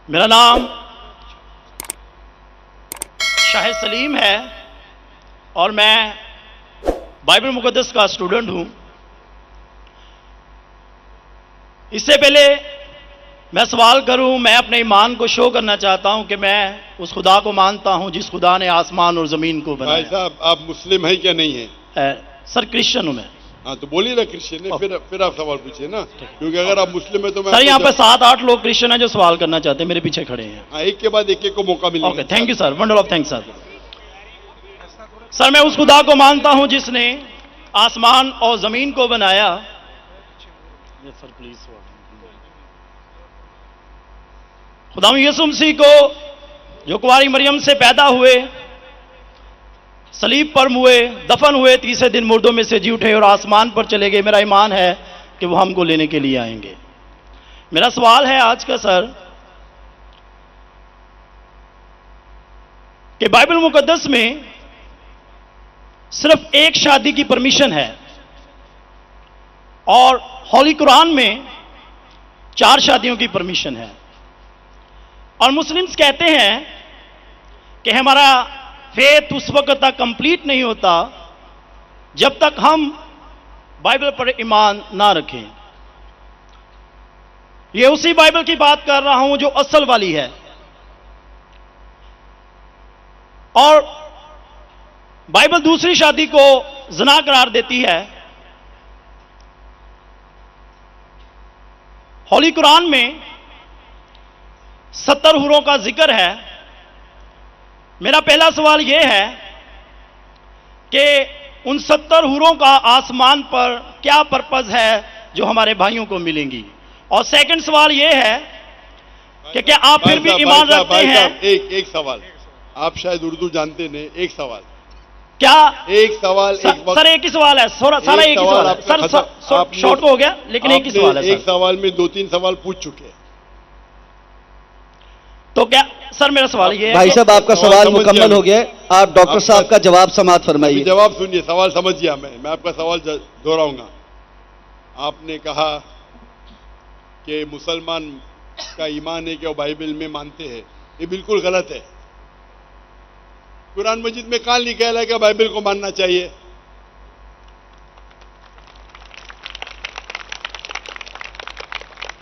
मेरा नाम शाहिद सलीम है और मैं बाइबल मुक़द्दस का स्टूडेंट हूं। इससे पहले मैं सवाल करूं, मैं अपने ईमान को शो करना चाहता हूं कि मैं उस खुदा को मानता हूं जिस खुदा ने आसमान और ज़मीन को बनाया। भाई साहब, आप मुस्लिम हैं क्या नहीं है? सर क्रिश्चियन हूं मैं। हाँ, तो बोलिए ना क्रिश्चियन है, फिर आप सवाल पूछिए ना, क्योंकि अगर आप मुस्लिम है तो मैं सर यहाँ पे 7-8 लोग क्रिश्चियन हैं जो सवाल करना चाहते हैं, मेरे पीछे खड़े हैं। हाँ, एक के बाद एक को मौका मिलेगा। Okay, thank you sir, wonder of thanks sir. Sir मैं उस खुदा को मानता हूं जिसने आसमान और जमीन को बनाया। सर प्लीज, खुदा यीशु मसीह को जो कुंवारी मरियम से पैदा हुए, सलीब पर हुए, दफन हुए, तीसरे दिन मुर्दों में से जी उठे और आसमान पर चले गए। मेरा ईमान है कि वो हमको लेने के लिए आएंगे। मेरा सवाल है आज का सर कि बाइबल मुकद्दस में सिर्फ एक शादी की परमिशन है और होली कुरान में 4 शादियों की परमिशन है, और मुस्लिम्स कहते हैं कि हमारा फेथ उस वक्त तक कंप्लीट नहीं होता जब तक हम बाइबल पर ईमान ना रखें। ये उसी बाइबल की बात कर रहा हूं जो असल वाली है, और बाइबल दूसरी शादी को ज़िना करार देती है। होली कुरान में 70 हुरों का जिक्र है। मेरा पहला सवाल यह है कि उन 70 हुरों का आसमान पर क्या पर्पस है जो हमारे भाइयों को मिलेंगी, और सेकंड सवाल यह है कि क्या आप फिर भी ईमान रखते हैं? एक सवाल, आप शायद उर्दू जानते नहीं, एक सवाल क्या एक सवाल सर एक ही सवाल है, सारा एक ही सवाल है सर, शॉर्ट हो गया लेकिन एक ही सवाल है। एक सवाल में 2-3 सवाल पूछ चुके हैं, तो क्या सर मेरा सवाल ये है भाई साहब आपका सवाल मुकम्मल हो गया, आप डॉक्टर साहब का जवाब समाप्त फरमाइए। जवाब सुनिए, सवाल समझ गया मैं आपका सवाल दोहराऊंगा। आपने कहा कि मुसलमान का ईमान है कि वो बाइबल में मानते हैं, ये बिल्कुल गलत है। कुरान मजीद में कहां लिखा है कि बाइबल को मानना चाहिए?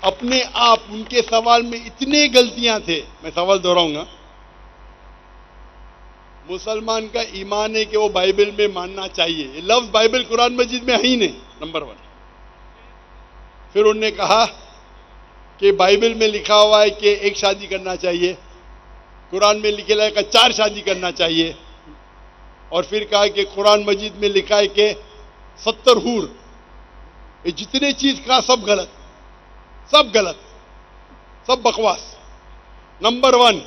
अपने आप उनके सवाल में इतने गलतियां थे, मैं सवाल दोहराऊंगा। मुसलमान का ईमान है कि वो बाइबल में मानना चाहिए, ये लफ्ज बाइबल कुरान मजीद में है ही नहीं, नंबर 1। फिर उन्होंने कहा कि बाइबल में लिखा हुआ है कि एक शादी करना चाहिए, कुरान में लिखा है कि 4 शादी करना चाहिए, और फिर कहा कि कुरान मजीद में लिखा है कि 70 हूर। ये जितने चीज कहा सब गलत, सब गलत, सब बकवास। नंबर 1,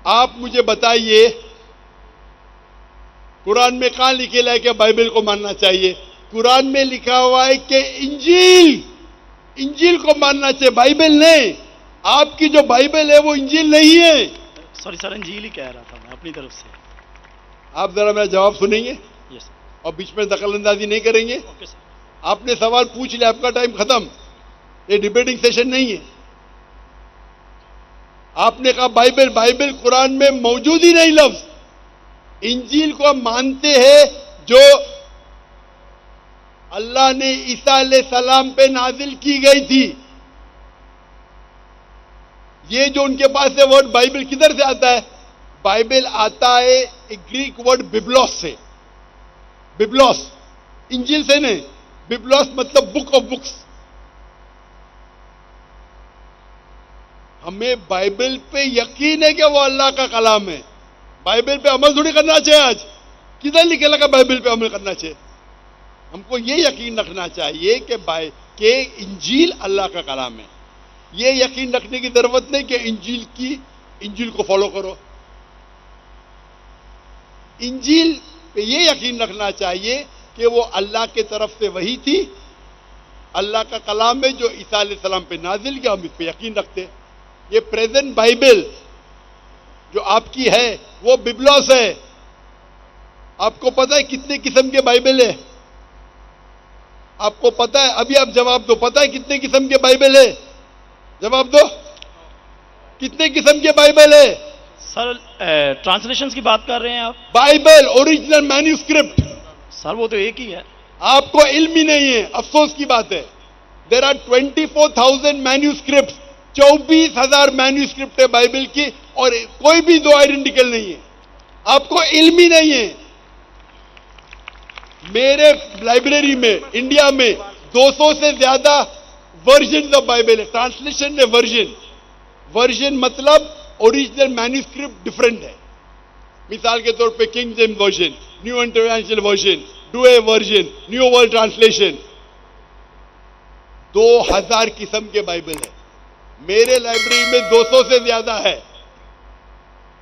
आप मुझे बताइए कुरान में कहां लिखेला है कि बाइबल को मानना चाहिए? कुरान में लिखा हुआ है कि इंजील को मानना चाहिए, बाइबल नहीं। आपकी जो बाइबल है वो इंजील नहीं है। सॉरी सर, इंजील ही कह रहा था मैं अपनी तरफ से। आप जरा मेरा जवाब सुनेंगे? यस और बीच में दखलंदाजी नहीं करेंगे? Okay sir. आपने सवाल पूछ लिया, आपका टाइम खत्म, ये डिबेटिंग सेशन नहीं है। आपने कहा बाइबल कुरान में मौजूद ही नहीं लफ्ज। इंजील को मानते हैं जो अल्लाह ने ईसा अलैहिस्सलाम पे नाजिल की गई थी। ये जो उनके पास है वर्ड बाइबल किधर से आता है? बाइबल आता है एक ग्रीक वर्ड बिब्लोस से। बिब्लोस, इंजील से नहीं। बिब्लोस मतलब बुक ऑफ बुक्स। हमें बाइबल पे यकीन है कि वो अल्लाह का कलाम है। बाइबल पे अमल थोड़ी करना चाहिए। आज किधर लिखे लगा बाइबल पे अमल करना चाहिए? हमको ये यकीन रखना चाहिए कि इंजील अल्लाह का कलाम है। ये यकीन रखने की जरूरत नहीं कि इंजील को फॉलो करो। इंजील पे ये यकीन रखना चाहिए कि वो अल्लाह के तरफ से वही थी, अल्लाह का कलाम है जो ईसा अलैहिस्सलाम पे नाजिल किया, हम इस पे यकीन रखते। ये प्रेजेंट बाइबल जो आपकी है वो बिब्लोस है। आपको पता है कितने किस्म के बाइबल है? आपको पता है? अभी आप जवाब दो, पता है कितने किस्म के बाइबल है? जवाब दो। कितने किस्म के बाइबल है? सर ट्रांसलेशंस की बात कर रहे हैं आप? बाइबल ओरिजिनल मैन्यूस्क्रिप्ट, सर वो तो एक ही है। आपको इल्म ही नहीं है, अफसोस की बात है। देर आर 24,000 मैन्यूस्क्रिप्ट, 24,000 मैन्यूस्क्रिप्ट है बाइबल की, और कोई भी दो आइडेंटिकल नहीं है। आपको इल्म ही नहीं है। मेरे लाइब्रेरी में इंडिया में 200 से ज्यादा वर्जन ऑफ बाइबल है। ट्रांसलेशन है वर्जन, वर्जन मतलब ओरिजिनल मैन्यूस्क्रिप्ट डिफरेंट है। मिसाल के तौर पे king James version, new international version, Doue version, new world translation, 2000 किस्म के बाइबल है। मेरे लाइब्रेरी में 200 से ज्यादा है।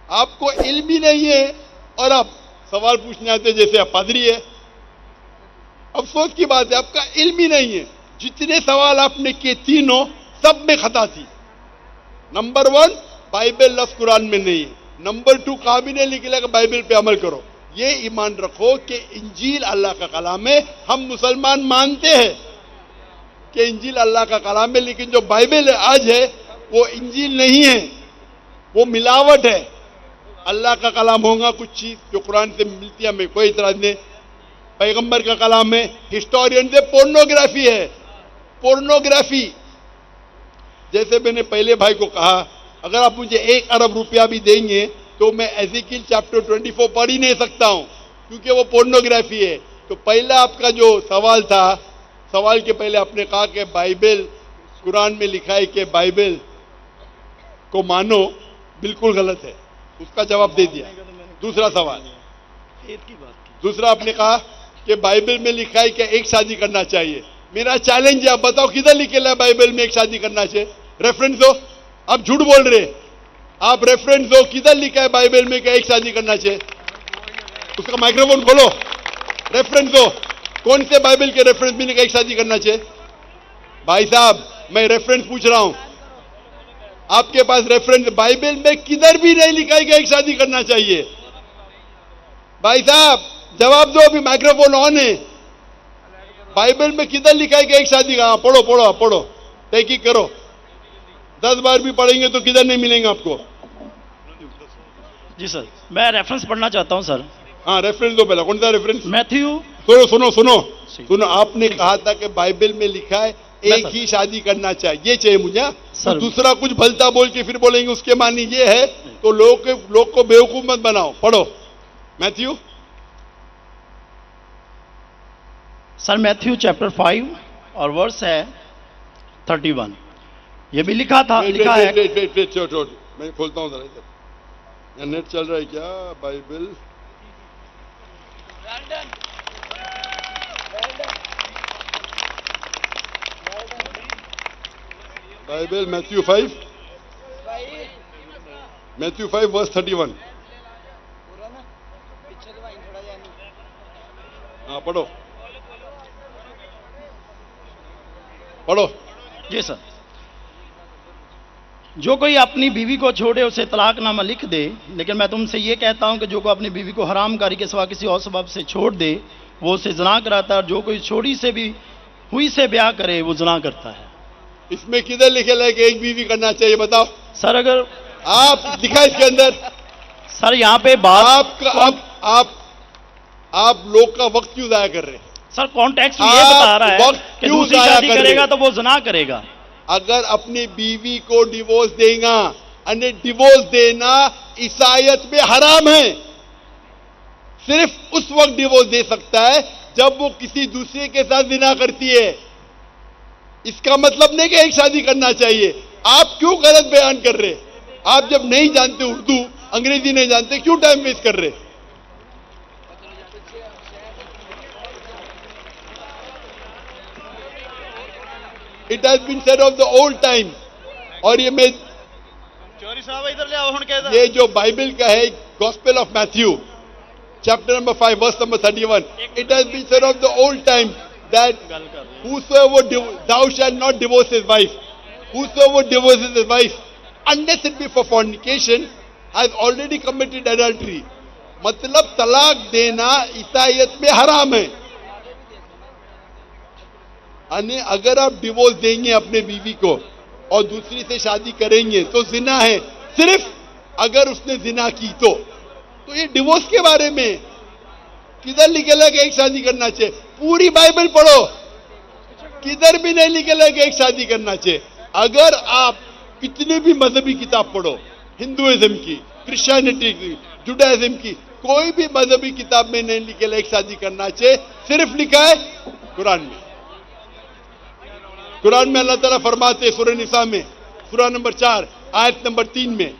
आपको इल्म ही नहीं है और आप सवाल पूछने आते जैसे आप पादरी है। अफसोस की बात है, आपका इल्म ही नहीं है। जितने सवाल आपने किए तीनों, सब में खता थी। नंबर 1, बाइबल लफ्ज कुरान में नहीं है। नंबर 2, काबिने लिखेगा कि बाइबल पे अमल करो। ये ईमान रखो कि इंजील अल्लाह का कलाम है। हम मुसलमान मानते हैं कि इंजील अल्लाह का कलाम है, लेकिन जो बाइबल आज है वो इंजील नहीं है, वो मिलावट है। अल्लाह का कलाम होगा कुछ चीज जो कुरान से मिलती है, हमें कोई इतराज नहीं। पैगंबर का कलाम है, हिस्टोरियन से पोर्नोग्राफी है। पोर्नोग्राफी, जैसे मैंने पहले भाई को कहा, अगर आप मुझे 1 अरब रुपया भी देंगे तो मैं एज़ेकिएल चैप्टर 24 पढ़ ही नहीं सकता हूं, क्योंकि वो पोर्नोग्राफी है। तो पहला आपका जो सवाल था, सवाल के पहले आपने कहा कि बाइबल, कुरान में लिखा है कि बाइबल को मानो, बिल्कुल गलत है। उसका जवाब दे दिया। दूसरा सवाल, दूसरा आपने कहा कि बाइबल में लिखा है कि एक शादी करना चाहिए। मेरा चैलेंज है, आप बताओ किधर लिखेला है बाइबल में एक शादी करना चाहिए? रेफरेंस दो। आप झूठ बोल रहे, आप रेफरेंस दो, किधर लिखा है बाइबल में कि एक शादी करना चाहिए? उसका माइक्रोफोन खोलो, रेफरेंस दो। कौन से बाइबल के रेफरेंस में एक शादी करना चाहिए? भाई साहब, मैं रेफरेंस पूछ रहा हूं, आपके पास रेफरेंस? बाइबल में किधर भी नहीं लिखा है कि एक शादी करना चाहिए। भाई साहब जवाब दो, अभी माइक्रोफोन ऑन है। बाइबल में किधर लिखा है कि एक शादी का? पढ़ो पढ़ो पढ़ो, तहकीक करो। 10 बार भी पढ़ेंगे तो किधर नहीं मिलेंगे आपको। जी सर, मैं रेफरेंस पढ़ना चाहता हूं सर। हाँ, रेफरेंस दो। पहला कौन सा रेफरेंस? मैथ्यू। सुनो सुनो सुनो सुनो, आपने कहा था कि बाइबल में लिखा है एक ही शादी करना चाहिए, ये चाहिए मुझे। तो दूसरा कुछ भलता बोल के फिर बोलेंगे उसके मानी ये है, तो लोग को बेवकूफ मत बनाओ। पढ़ो मैथ्यू। सर मैथ्यू चैप्टर 5 और वर्स है 31। ये भी लिखा था, लिखा है। मैं खोलता हूँ जरा इधर, नेट चल रहा है क्या? Bible Bible Matthew 5 verse 31। हाँ पढ़ो पढ़ो। जी सर, जो कोई अपनी बीवी को छोड़े उसे तलाकनामा लिख दे, लेकिन मैं तुमसे ये कहता हूं कि जो कोई अपनी बीवी को हरामकारी के सिवा किसी और सबब से छोड़ दे वो उसे ज़िना कराता है, और जो कोई छोड़ी से भी हुई से ब्याह करे वो ज़िना करता है। इसमें किधर लिखे है कि एक बीवी करना चाहिए? बताओ सर। अगर आप लिखा है इसके अंदर? सर यहाँ पे बात आप लोग का वक्त क्यों जाया कर रहे हैं? सर कॉन्टेक्स्ट ये बता रहा है कि दूसरी शादी करेगा तो वो ज़िना करेगा। अगर अपनी बीवी को डिवोर्स देगा, अन्य डिवोर्स देना ईसाईयत में हराम है। सिर्फ उस वक्त डिवोर्स दे सकता है जब वो किसी दूसरे के साथ ज़िना करती है। इसका मतलब नहीं कि एक शादी करना चाहिए। आप क्यों गलत बयान कर रहे? आप जब नहीं जानते उर्दू, अंग्रेजी नहीं जानते, क्यों टाइम वेस्ट कर रहे? It has been said of the old time. और ये मैं चोरी साहब इधर ले आओ हुन कहदा, ये जो बाइबल का है, gospel of Matthew chapter number 5 verse number 31, it has been said of the old time that whosoever thou shalt not divorce his wife, whosoever divorces his wife unless it be for fornication has already committed adultery। मतलब तलाक देना ईसाईयत में हराम है। अगर आप divorce देंगे अपने बीवी को और दूसरी से शादी करेंगे तो जिना है, सिर्फ अगर उसने जिना की तो ये डिवोर्स के बारे में किधर लिखेला कि एक शादी करना चाहिए? पूरी बाइबल पढ़ो, किधर भी नहीं लिखेला कि एक शादी करना चाहिए। अगर आप कितनी भी मजहबी किताब पढ़ो, हिंदुइज्म की, क्रिश्चियनिटी की, जुडाइज्म की, कोई भी मजहबी किताब में नहीं लिखेला एक शादी करना चाहिए। सिर्फ लिखा है कुरान में। कुरान में अल्लाह ताला फरमाते सूरह निसा में, सूरह नंबर 4 आयत नंबर 3 में,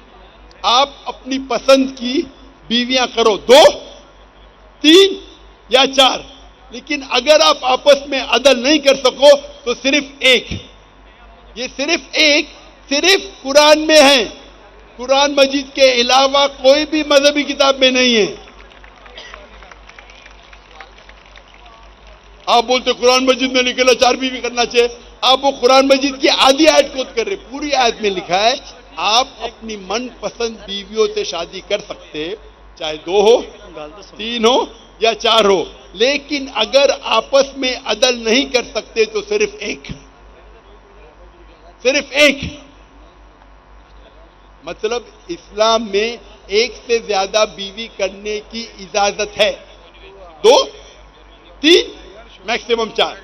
आप अपनी पसंद की बीवियां करो, 2, 3 या 4, लेकिन अगर आप आपस में अदल नहीं कर सको तो सिर्फ एक। ये सिर्फ एक, सिर्फ कुरान में है, कुरान मजीद के अलावा कोई भी मजहबी किताब में नहीं है। आप बोलते कुरान मजीद में लिखेला 4 बीवी करना चाहिए, आप वो कुरान मजीद की आधी आयत कोट कर रहे। पूरी आयत में लिखा है आप अपनी मनपसंद बीवियों से शादी कर सकते, चाहे 2 हो, 3 हो या 4 हो, लेकिन अगर आपस में अदल नहीं कर सकते तो सिर्फ एक, सिर्फ एक। मतलब इस्लाम में एक से ज्यादा बीवी करने की इजाजत है, 2, 3, मैक्सिमम 4,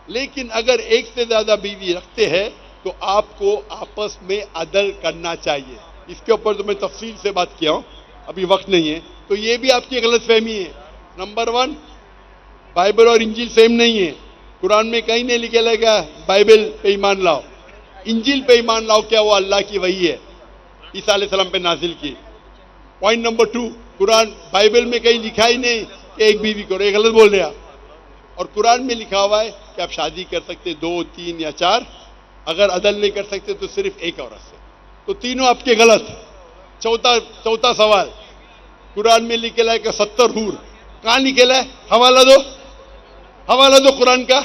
लेकिन अगर एक से ज्यादा बीवी रखते हैं तो आपको आपस में अदल करना चाहिए। इसके ऊपर तो मैं तफसील से बात किया हूं, अभी वक्त नहीं है। तो ये भी आपकी गलतफहमी है। नंबर 1, बाइबल और इंजील सेम नहीं है। कुरान में कहीं नहीं लिखा लगा बाइबल पे ईमान लाओ, इंजील पे ईमान लाओ, क्या वो अल्लाह की वही है, ईसा अलैहिस्सलाम पे नाजिल की। पॉइंट नंबर 2, कुरान बाइबल में कहीं लिखा ही नहीं कि एक बीवी करो, ये गलत बोल रहे आप। और कुरान में लिखा हुआ है कि आप शादी कर सकते 2, 3 या 4, अगर अदल नहीं कर सकते तो सिर्फ एक औरत से। तो तीनों आपके गलत। चौथा सवाल, कुरान में लिखेला है कि 70 हूर, कहां लिखेला है? हवाला दो, हवाला दो कुरान का।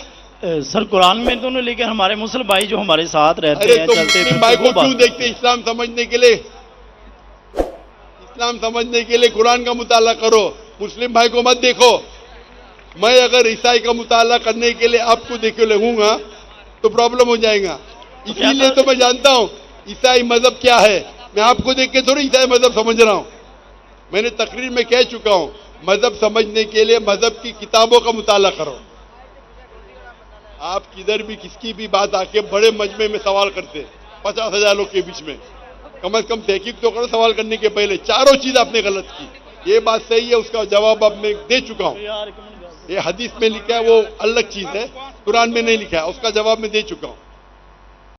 सर कुरान में तो नहीं, लेकिन हमारे मुस्लिम भाई जो हमारे साथ रहते अरे हैं, तो चलते मुस्लिम भाई को क्यों देखते? इस्लाम समझने के लिए, इस्लाम समझने के लिए कुरान का मुताला करो, मुस्लिम भाई को मत देखो। मैं अगर ईसाई का मुताला करने के लिए आपको देखे लगूंगा तो प्रॉब्लम हो जाएगा। इसीलिए तो मैं जानता हूं ईसाई मजहब क्या है। मैं आपको देख के थोड़ी ईसाई मजहब समझ रहा हूं। मैंने तकरीर में कह चुका हूं, मजहब समझने के लिए मजहब की किताबों का मुताला करो। आप किधर भी किसकी भी बात आके बड़े मजमे में सवाल करते 50,000 लोग के बीच में, कम से कम तहकीक तो करो सवाल करने के पहले। चारों चीज आपने गलत की, ये बात सही है, उसका जवाब अब मैं दे चुका हूं। ये हदीस में लिखा है वो अलग चीज है, कुरान में नहीं लिखा है, उसका जवाब मैं दे चुका हूं।